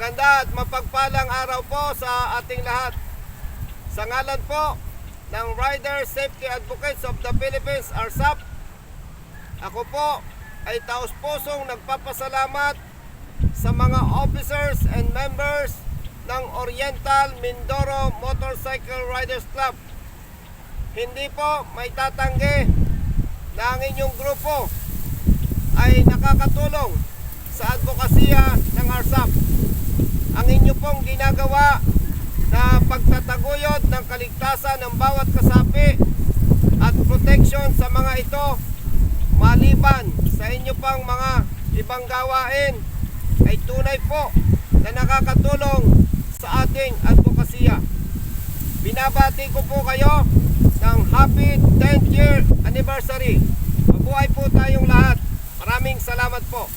Maganda at mapagpalang araw po sa ating lahat. Sa ngalan po ng Rider Safety Advocates of the Philippines, RSAP, ako po ay taos-pusong nagpapasalamat sa mga officers and members ng Oriental Mindoro Motorcycle Riders Club. Hindi po may tatanggi na ang inyong grupo ay nakakatulong sa advokasya ng RSAP. Ang inyo pong ginagawa na pagtataguyod ng kaligtasan ng bawat kasapi at protection sa mga ito, maliban sa inyo pang mga ibang gawain, ay tunay po na nakakatulong sa ating advokasya. Binabati ko po kayo ng happy 10th year anniversary. Mabuhay po tayong lahat. Maraming salamat po.